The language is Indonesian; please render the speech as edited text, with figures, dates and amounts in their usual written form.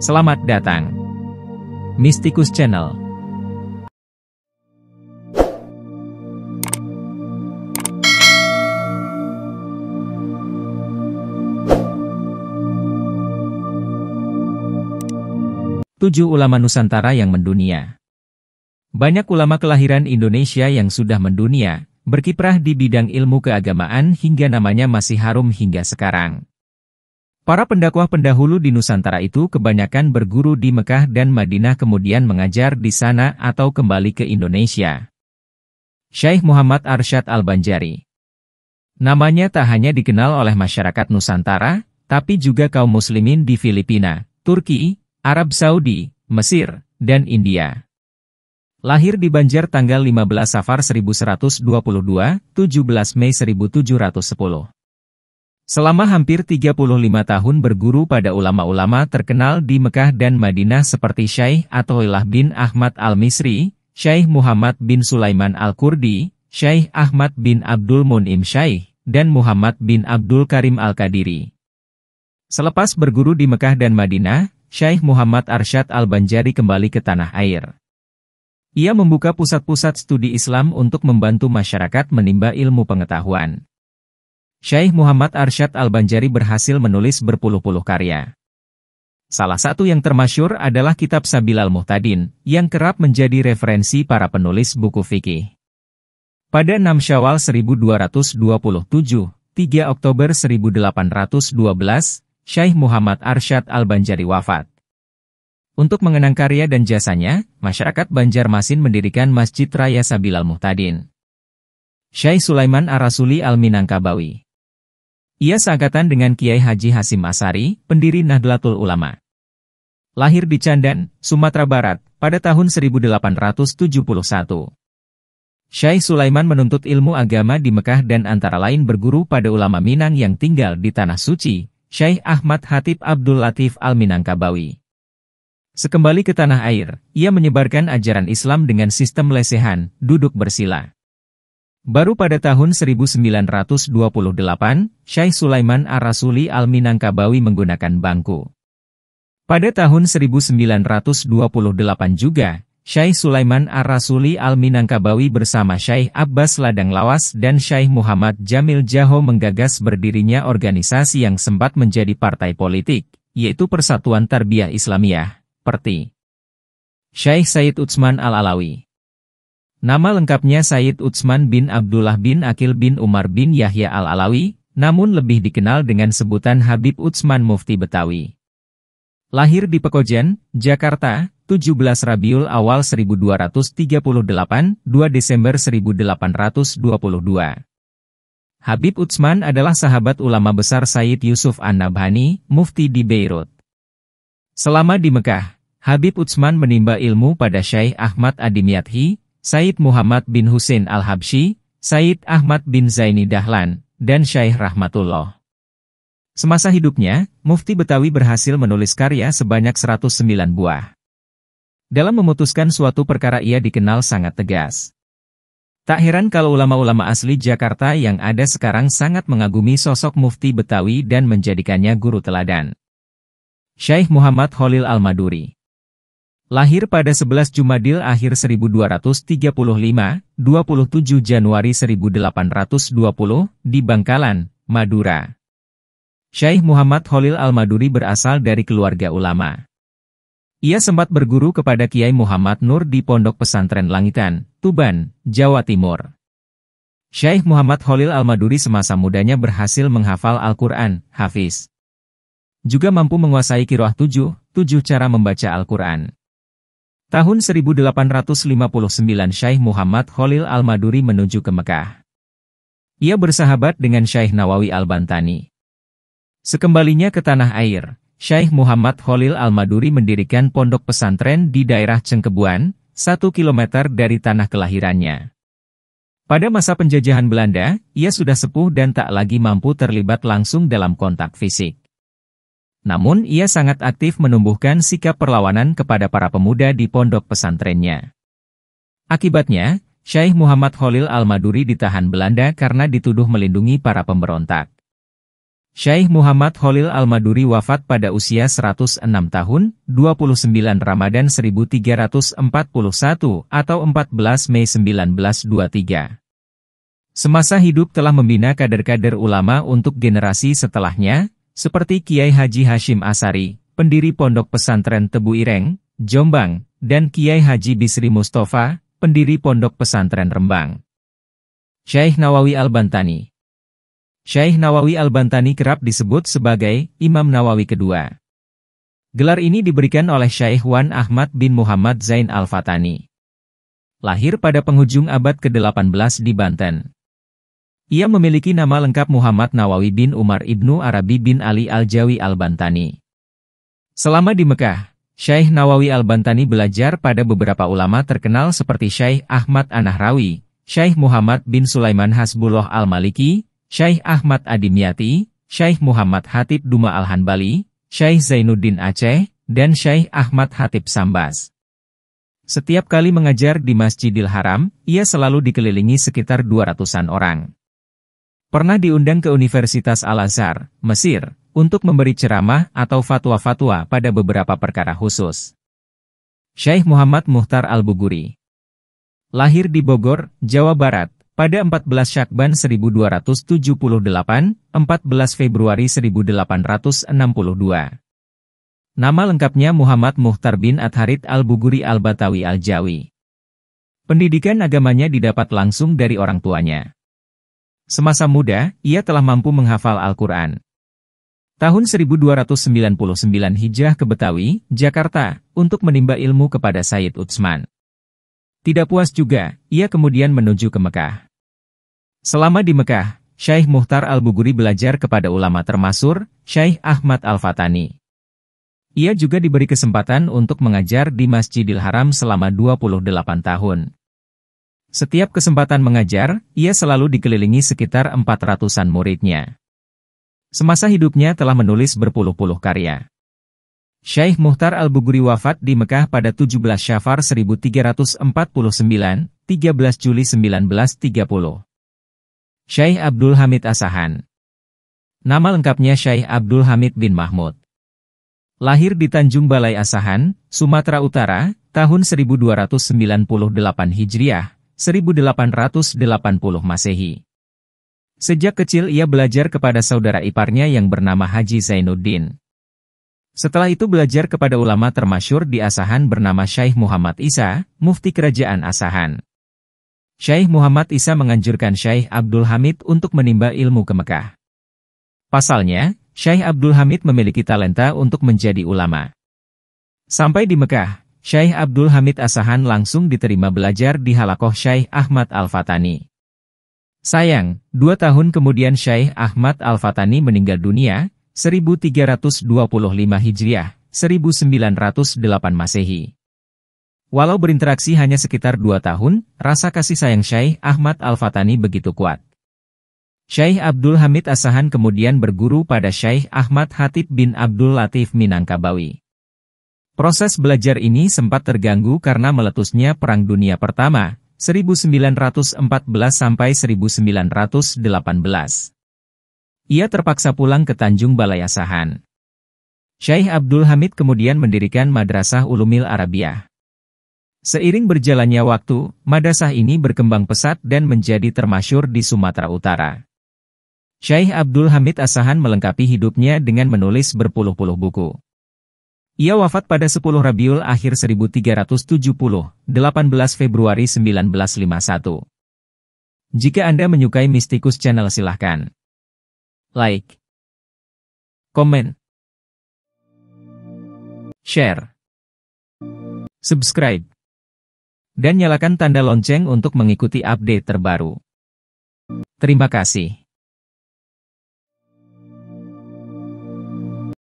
Selamat datang. Mystikus Channel. Tujuh ulama Nusantara yang mendunia. Banyak ulama kelahiran Indonesia yang sudah mendunia, berkiprah di bidang ilmu keagamaan hingga namanya masih harum hingga sekarang. Para pendakwah pendahulu di Nusantara itu kebanyakan berguru di Mekah dan Madinah kemudian mengajar di sana atau kembali ke Indonesia. Syekh Muhammad Arsyad Al-Banjari. Namanya tak hanya dikenal oleh masyarakat Nusantara, tapi juga kaum muslimin di Filipina, Turki, Arab Saudi, Mesir, dan India. Lahir di Banjar tanggal 15 Safar 1122, 17 Mei 1710. Selama hampir 35 tahun berguru pada ulama-ulama terkenal di Mekah dan Madinah seperti Syekh Athoillah bin Ahmad Al-Misri, Syekh Muhammad bin Sulaiman Al-Kurdi, Syekh Ahmad bin Abdul Mun'im Syekh, dan Muhammad bin Abdul Karim Al-Qadiri. Selepas berguru di Mekah dan Madinah, Syekh Muhammad Arsyad Al-Banjari kembali ke tanah air. Ia membuka pusat-pusat studi Islam untuk membantu masyarakat menimba ilmu pengetahuan. Syekh Muhammad Arsyad Al-Banjari berhasil menulis berpuluh-puluh karya. Salah satu yang termasyhur adalah kitab Sabil Al-Muhtadin, yang kerap menjadi referensi para penulis buku fikih. Pada 6 Syawal 1227, 3 Oktober 1812, Syekh Muhammad Arsyad Al-Banjari wafat. Untuk mengenang karya dan jasanya, masyarakat Banjarmasin mendirikan Masjid Raya Sabil Al-Muhtadin. Syekh Sulaiman Ar-Rasuli Al-Minangkabawi. Ia seangkatan dengan Kiai Haji Hasyim Asy'ari, pendiri Nahdlatul Ulama. Lahir di Candan, Sumatera Barat, pada tahun 1871. Syekh Sulaiman menuntut ilmu agama di Mekah dan antara lain berguru pada ulama Minang yang tinggal di Tanah Suci, Syekh Ahmad Hatib Abdul Latif Al-Minangkabawi. Sekembali ke tanah air, ia menyebarkan ajaran Islam dengan sistem lesehan, duduk bersila. Baru pada tahun 1928, Syekh Sulaiman Ar-Rasuli Al-Minangkabawi menggunakan bangku. Pada tahun 1928 juga, Syekh Sulaiman Ar-Rasuli Al-Minangkabawi bersama Syekh Abbas Ladang Lawas dan Syekh Muhammad Jamil Jaho menggagas berdirinya organisasi yang sempat menjadi partai politik, yaitu Persatuan Tarbiyah Islamiyah, PERTI. Syekh Said Utsman Al-Alawi. Nama lengkapnya Said Utsman bin Abdullah bin Akil bin Umar bin Yahya Al-Alawi, namun lebih dikenal dengan sebutan Habib Utsman Mufti Betawi. Lahir di Pekojan, Jakarta, 17 Rabiul Awal 1238, 2 Desember 1822. Habib Utsman adalah sahabat ulama besar Sayyid Yusuf An-Nabhani, Mufti di Beirut. Selama di Mekah, Habib Utsman menimba ilmu pada Syekh Ahmad Adimyathi, Sayyid Muhammad bin Husain Al-Habsyi, Sayyid Ahmad bin Zaini Dahlan, dan Syekh Rahmatullah. Semasa hidupnya, Mufti Betawi berhasil menulis karya sebanyak 109 buah. Dalam memutuskan suatu perkara ia dikenal sangat tegas. Tak heran kalau ulama-ulama asli Jakarta yang ada sekarang sangat mengagumi sosok Mufti Betawi dan menjadikannya guru teladan. Syekh Muhammad Khalil Al-Maduri. Lahir pada 11 Jumadil akhir 1235, 27 Januari 1820, di Bangkalan, Madura. Syekh Muhammad Khalil Al-Maduri berasal dari keluarga ulama. Ia sempat berguru kepada Kiai Muhammad Nur di Pondok Pesantren Langitan, Tuban, Jawa Timur. Syekh Muhammad Khalil Al-Maduri semasa mudanya berhasil menghafal Al-Quran, hafiz. Juga mampu menguasai qiraah 7 cara membaca Al-Quran. Tahun 1859 Syekh Muhammad Khalil Al-Maduri menuju ke Mekah. Ia bersahabat dengan Syekh Nawawi Al-Bantani. Sekembalinya ke tanah air, Syekh Muhammad Khalil Al-Maduri mendirikan pondok pesantren di daerah Cengkebuan, 1 km dari tanah kelahirannya. Pada masa penjajahan Belanda, ia sudah sepuh dan tak lagi mampu terlibat langsung dalam kontak fisik. Namun ia sangat aktif menumbuhkan sikap perlawanan kepada para pemuda di pondok pesantrennya. Akibatnya, Syekh Muhammad Khalil Al-Maduri ditahan Belanda karena dituduh melindungi para pemberontak. Syekh Muhammad Khalil Al-Maduri wafat pada usia 106 tahun, 29 Ramadan 1341 atau 14 Mei 1923. Semasa hidup telah membina kader-kader ulama untuk generasi setelahnya, seperti Kiai Haji Hashim Asari, pendiri Pondok Pesantren Tebu Ireng, Jombang, dan Kiai Haji Bisri Mustafa, pendiri Pondok Pesantren Rembang. Syekh Nawawi Al-Bantani. Syekh Nawawi Al-Bantani kerap disebut sebagai Imam Nawawi kedua. Gelar ini diberikan oleh Syekh Wan Ahmad bin Muhammad Zain Al-Fatani. Lahir pada penghujung abad ke-18 di Banten. Ia memiliki nama lengkap Muhammad Nawawi bin Umar ibnu Arabi bin Ali Al-Jawi Al-Bantani. Selama di Mekah, Syekh Nawawi Al-Bantani belajar pada beberapa ulama terkenal seperti Syekh Ahmad An-Nahrawi, Syekh Muhammad bin Sulaiman Hasbullah Al-Maliki, Syekh Ahmad Adimyati, Syekh Muhammad Hatib Duma Al-Hanbali, Syekh Zainuddin Aceh, dan Syekh Ahmad Hatib Sambas. Setiap kali mengajar di Masjidil Haram, ia selalu dikelilingi sekitar 200-an orang. Pernah diundang ke Universitas Al-Azhar, Mesir, untuk memberi ceramah atau fatwa-fatwa pada beberapa perkara khusus. Syekh Muhammad Muhtar Al-Buguri. Lahir di Bogor, Jawa Barat, pada 14 Syakban 1278, 14 Februari 1862. Nama lengkapnya Muhammad Muhtar bin Atharid Al-Buguri Al-Batawi Al-Jawi. Pendidikan agamanya didapat langsung dari orang tuanya. Semasa muda, ia telah mampu menghafal Al-Quran. Tahun 1299 Hijrah ke Betawi, Jakarta, untuk menimba ilmu kepada Sayyid Utsman. Tidak puas juga, ia kemudian menuju ke Mekah. Selama di Mekah, Syekh Muhtar Al-Buguri belajar kepada ulama termasyhur, Syekh Ahmad Al-Fatani. Ia juga diberi kesempatan untuk mengajar di Masjidil Haram selama 28 tahun. Setiap kesempatan mengajar, ia selalu dikelilingi sekitar 400-an muridnya. Semasa hidupnya telah menulis berpuluh-puluh karya. Syekh Muhtar Al-Buguri wafat di Mekah pada 17 Syafar 1349, 13 Juli 1930. Syekh Abdul Hamid Asahan. Nama lengkapnya Syekh Abdul Hamid bin Mahmud. Lahir di Tanjung Balai Asahan, Sumatera Utara, tahun 1298 Hijriah, 1880 Masehi. Sejak kecil ia belajar kepada saudara iparnya yang bernama Haji Zainuddin. Setelah itu belajar kepada ulama termasyhur di Asahan bernama Syekh Muhammad Isa, mufti kerajaan Asahan. Syekh Muhammad Isa menganjurkan Syekh Abdul Hamid untuk menimba ilmu ke Mekah. Pasalnya, Syekh Abdul Hamid memiliki talenta untuk menjadi ulama. Sampai di Mekah, Syekh Abdul Hamid Asahan langsung diterima belajar di halakoh Syekh Ahmad Al-Fatani. Sayang, 2 tahun kemudian Syekh Ahmad Al-Fatani meninggal dunia, 1325 Hijriah, 1908 Masehi. Walau berinteraksi hanya sekitar 2 tahun, rasa kasih sayang Syekh Ahmad Al-Fatani begitu kuat. Syekh Abdul Hamid Asahan kemudian berguru pada Syekh Ahmad Hatib bin Abdul Latif Minangkabawi. Proses belajar ini sempat terganggu karena meletusnya Perang Dunia Pertama, 1914 sampai 1918. Ia terpaksa pulang ke Tanjung Balai Asahan. Syekh Abdul Hamid kemudian mendirikan Madrasah Ulumil Arabiyah. Seiring berjalannya waktu, madrasah ini berkembang pesat dan menjadi termasyhur di Sumatera Utara. Syekh Abdul Hamid Asahan melengkapi hidupnya dengan menulis berpuluh-puluh buku. Ia wafat pada 10 Rabiul Akhir 1370, 18 Februari 1951. Jika Anda menyukai Mistikus Channel silahkan like, komen, share, subscribe, dan nyalakan tanda lonceng untuk mengikuti update terbaru. Terima kasih.